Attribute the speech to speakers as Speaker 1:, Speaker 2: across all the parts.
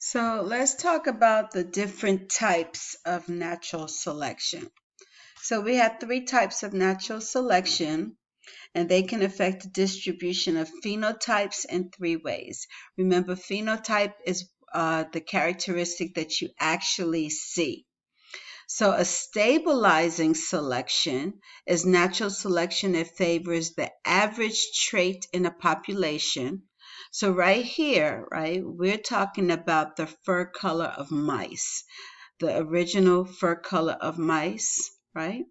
Speaker 1: So let's talk about the different types of natural selection. So we have three types of natural selection, and they can affect the distribution of phenotypes in three ways. Remember, phenotype is the characteristic that you actually see. So a stabilizing selection is natural selection that favors the average trait in a population. So right here, right, we're talking about the fur color of mice, the original fur color of mice, right?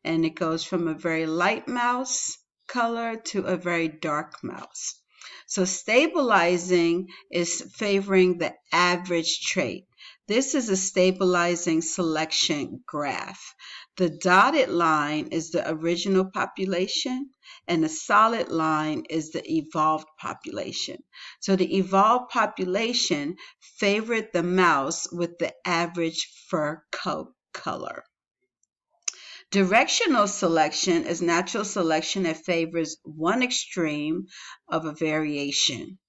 Speaker 1: And it goes from a very light mouse color to a very dark mouse. So stabilizing is favoring the average trait. This is a stabilizing selection graph. The dotted line is the original population, and the solid line is the evolved population. So the evolved population favored the mouse with the average fur color. Directional selection is natural selection that favors one extreme of a variation.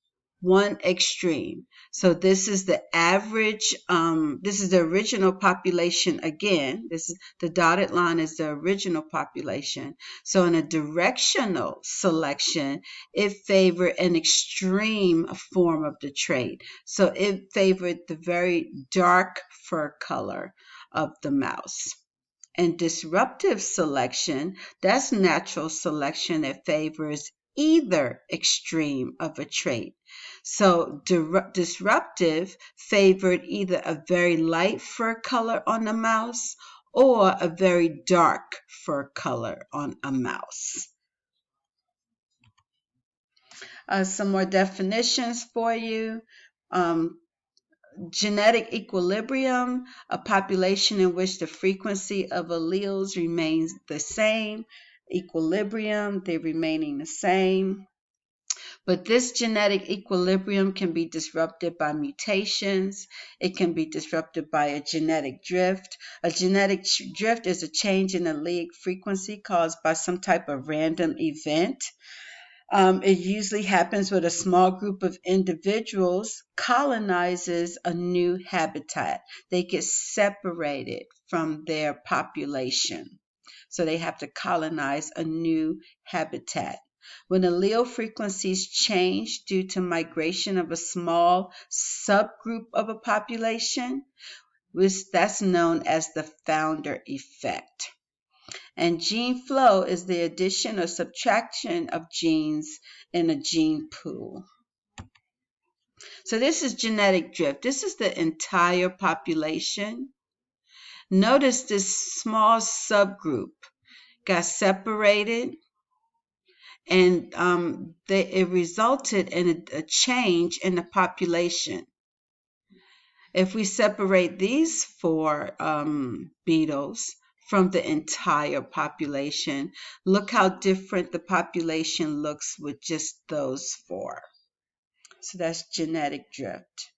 Speaker 1: One extreme. So this is the average, this is the original population again. This is the dotted line is the original population. So in a directional selection, it favored an extreme form of the trait. So it favored the very dark fur color of the mouse. And disruptive selection, that's natural selection that favors either extreme of a trait. So disruptive favored either a very light fur color on a mouse or a very dark fur color on a mouse. Some more definitions for you. Genetic equilibrium, a population in which the frequency of alleles remains the same. Equilibrium, they're remaining the same. But this genetic equilibrium can be disrupted by mutations. It can be disrupted by a genetic drift. A genetic drift is a change in allelic frequency caused by some type of random event. It usually happens when a small group of individuals colonizes a new habitat. They get separated from their population. So they have to colonize a new habitat. When allele frequencies change due to migration of a small subgroup of a population, that's known as the founder effect. And gene flow is the addition or subtraction of genes in a gene pool. So this is genetic drift. This is the entire population. Notice this small subgroup got separated, and it resulted in a change in the population. If we separate these four beetles from the entire population, look how different the population looks with just those four. So that's genetic drift.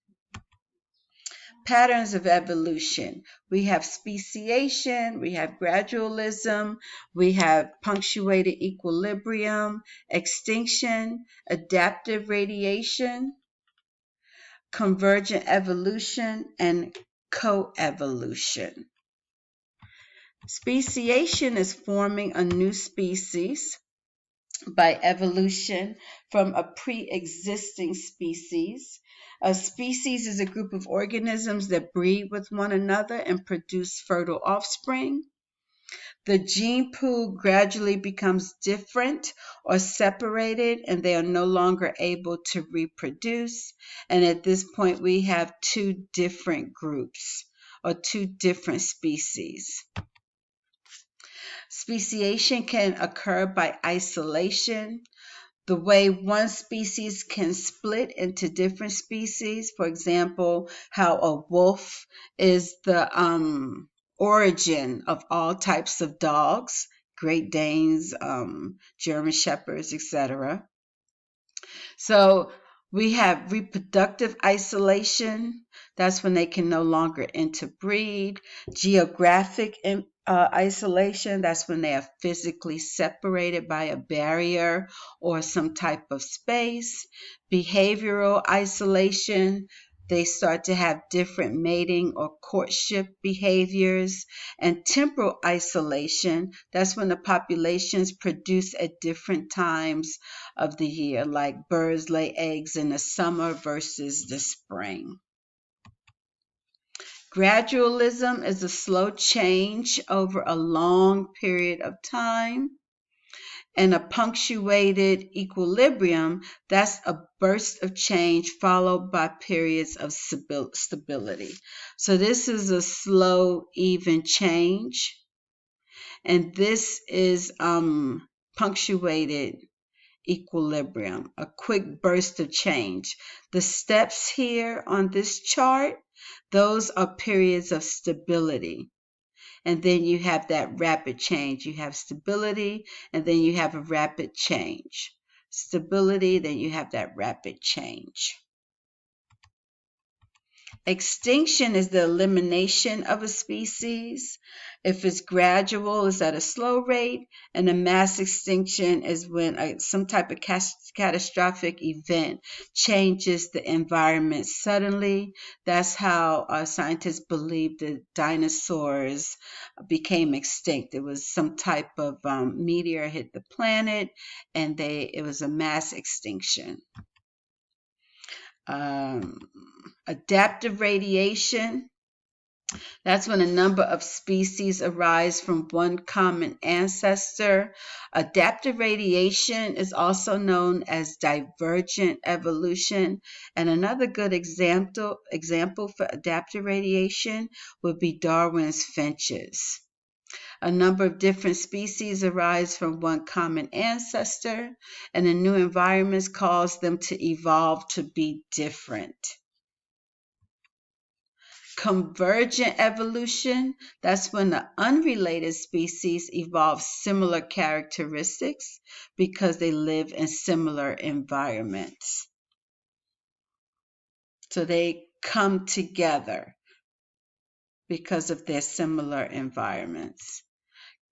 Speaker 1: Patterns of evolution. We have speciation, we have gradualism, we have punctuated equilibrium, extinction, adaptive radiation, convergent evolution, and coevolution. Speciation is forming a new species by evolution from a pre-existing species. A species is a group of organisms that breed with one another and produce fertile offspring. The gene pool gradually becomes different or separated, and they are no longer able to reproduce. And at this point, we have two different groups or two different species. Speciation can occur by isolation. The way one species can split into different species, for example, how a wolf is the origin of all types of dogs, Great Danes, German Shepherds, etc. So we have reproductive isolation. That's when they can no longer interbreed. Geographic isolation. That's when they are physically separated by a barrier or some type of space. Behavioral isolation. They start to have different mating or courtship behaviors. And temporal isolation, that's when the populations produce at different times of the year, like birds lay eggs in the summer versus the spring. Gradualism is a slow change over a long period of time. And a punctuated equilibrium, that's a burst of change followed by periods of stability. So this is a slow, even change. And this is punctuated equilibrium, a quick burst of change. The steps here on this chart, those are periods of stability. And then you have that rapid change. You have stability, and then you have a rapid change. Stability, then you have that rapid change. Extinction is the elimination of a species. If it's gradual, it's at a slow rate, and a mass extinction is when some type of catastrophic event changes the environment suddenly. That's how scientists believe the dinosaurs became extinct. It was some type of meteor hit the planet, and it was a mass extinction. Adaptive radiation, that's when a number of species arise from one common ancestor. Adaptive radiation is also known as divergent evolution. And another good example for adaptive radiation would be Darwin's finches. A number of different species arise from one common ancestor, and the new environments cause them to evolve to be different. Convergent evolution, that's when the unrelated species evolve similar characteristics because they live in similar environments. So they come together because of their similar environments.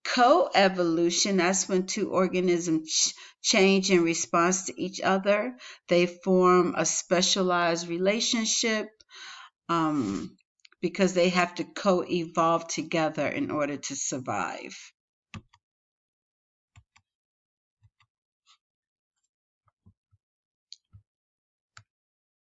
Speaker 1: Coevolution, that's when two organisms change in response to each other. They form a specialized relationship because they have to co-evolve together in order to survive.